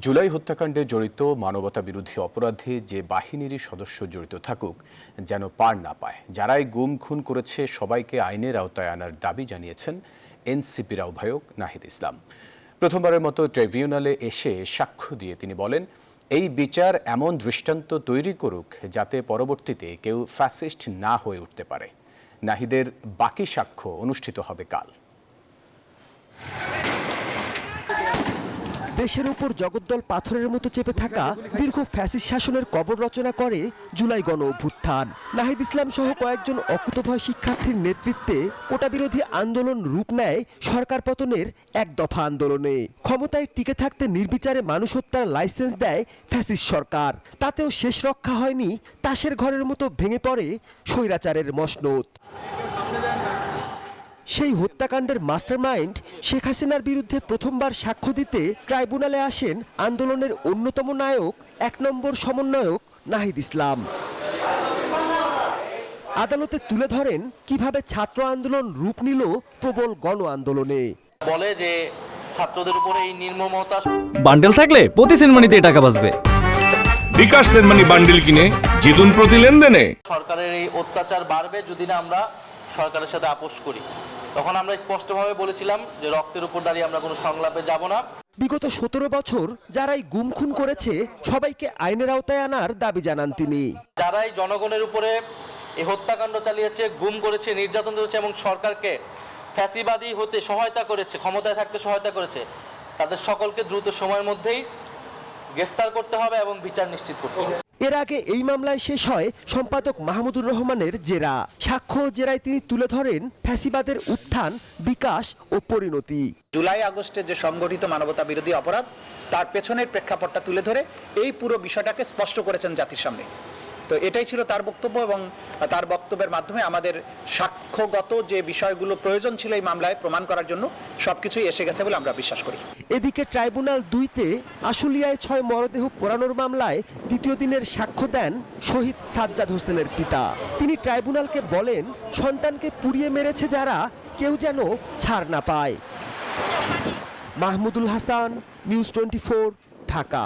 জুলাই হত্যাকাণ্ডে জড়িত মানবতাবিরোধী অপরাধে যে বাহিনীরই সদস্য জড়িত থাকুক যেন পার না পায়। যারাই গুম খুন করেছে সবাইকে আইনের আওতায় আনার দাবি জানিয়েছেন এনসিপির আহ্বায়ক নাহিদ ইসলাম। প্রথমবারের মতো ট্রাইব্যুনালে এসে সাক্ষ্য দিয়ে তিনি বলেন, এই বিচার এমন দৃষ্টান্ত তৈরি করুক যাতে পরবর্তীতে কেউ ফ্যাসিস্ট না হয়ে উঠতে পারে। নাহিদের বাকি সাক্ষ্য অনুষ্ঠিত হবে কাল। দেশের উপর জগদ্দল পাথরের মতো চেপে থাকা দীর্ঘ ফ্যাসিস্ট শাসনের কবর রচনা করে জুলাই গণ অভ্যুত্থান। নাহিদ ইসলাম সহ কয়েকজন অকুতোভয় শিক্ষার্থীর নেতৃত্বে কোটা বিরোধী আন্দোলন রূপ নেয় সরকার পতনের এক দফা আন্দোলনে। ক্ষমতায় টিকে থাকতে নির্বিচারে মানুষ হত্যার লাইসেন্স দেয় ফ্যাসিস্ট সরকার। তাতেও শেষ রক্ষা হয়নি, তাসের ঘরের মতো ভেঙে পড়ে স্বৈরাচারের মসনদ। সেই হত্যাকাণ্ডের মাস্টারমাইন্ড শেখ হাসিনার বিরুদ্ধে প্রথমবার সাক্ষ্য দিতে ট্রাইব্যুনালে আসেন আন্দোলনের অন্যতম নায়ক, ১ নম্বর সমন্বয়ক নাহিদ ইসলাম। আদালতে তুলে ধরেন কিভাবে ছাত্র আন্দোলন রূপ নিল প্রবল গণ আন্দোলনে। বলে যে ছাত্রদের উপরে এই নির্মমতা। বান্ডেল থাকলে প্রতি সেনমানিতে টাকা বাঁচবে। বিকাশ সেনমানি বান্ডেল কিনে জিতুন প্রতি লেনদেনে। সরকারের এই অত্যাচার বাড়বে যদি না আমরা সরকারের সাথে আপোষ করি। তখন আমরা স্পষ্টভাবে বলেছিলাম যে রক্তের উপর দাঁড়িয়ে আমরা কোনো সংলাপে যাব না। বিগত ১৭ বছর যারাই গুম খুন করেছে সবাইকে আইনের আওতায় আনার দাবি জানান তিনি। যারাই জনগণের উপরে এই হত্যাকাণ্ড চালিয়েছে, গুম করেছে, নির্যাতন করেছে এবং সরকারকে ফ্যাসিবাদী হতে সহায়তা করেছে, ক্ষমতায় থাকতে সহায়তা করেছে, তাদের সকলকে দ্রুত সময়ের মধ্যেই গ্রেফতার করতে হবে এবং বিচার নিশ্চিত করতে হবে। এর আগে এই মামলায় শেষ হয় সম্পাদক মাহমুদুর রহমানের জেরা। সাক্ষ্য জেরায় তিনি তুলে ধরেন ফ্যাসিবাদের উত্থান, বিকাশ ও পরিণতি। জুলাই আগস্টে যে সংগঠিত মানবতা বিরোধী অপরাধ, তার পেছনের প্রেক্ষাপটটা তুলে ধরে এই পুরো বিষয়টাকে স্পষ্ট করেছেন জাতির সামনে। তো এটাই ছিল তার বক্তব্য এবং তার বক্তব্যের মাধ্যমে আমাদের সাক্ষ্যগত যে বিষয়গুলো প্রয়োজন ছিল এই মামলায় প্রমাণ করার জন্য সবকিছুই এসে গেছে বলে আমরা বিশ্বাস করি। এদিকে ট্রাইব্যুনাল ২তে আশুলিয়ায় ৬ মরদেহ পোড়ানোর মামলায় দ্বিতীয় দিনের সাক্ষ্য দেন শহীদ সাজ্জাদ হোসেনের পিতা। তিনি ট্রাইব্যুনালকে বলেন, সন্তানকে পুড়িয়ে মেরেছে যারা, কেউ যেন ছাড় না পায়। মাহমুদুল হাসান, নিউজ 24, ঢাকা।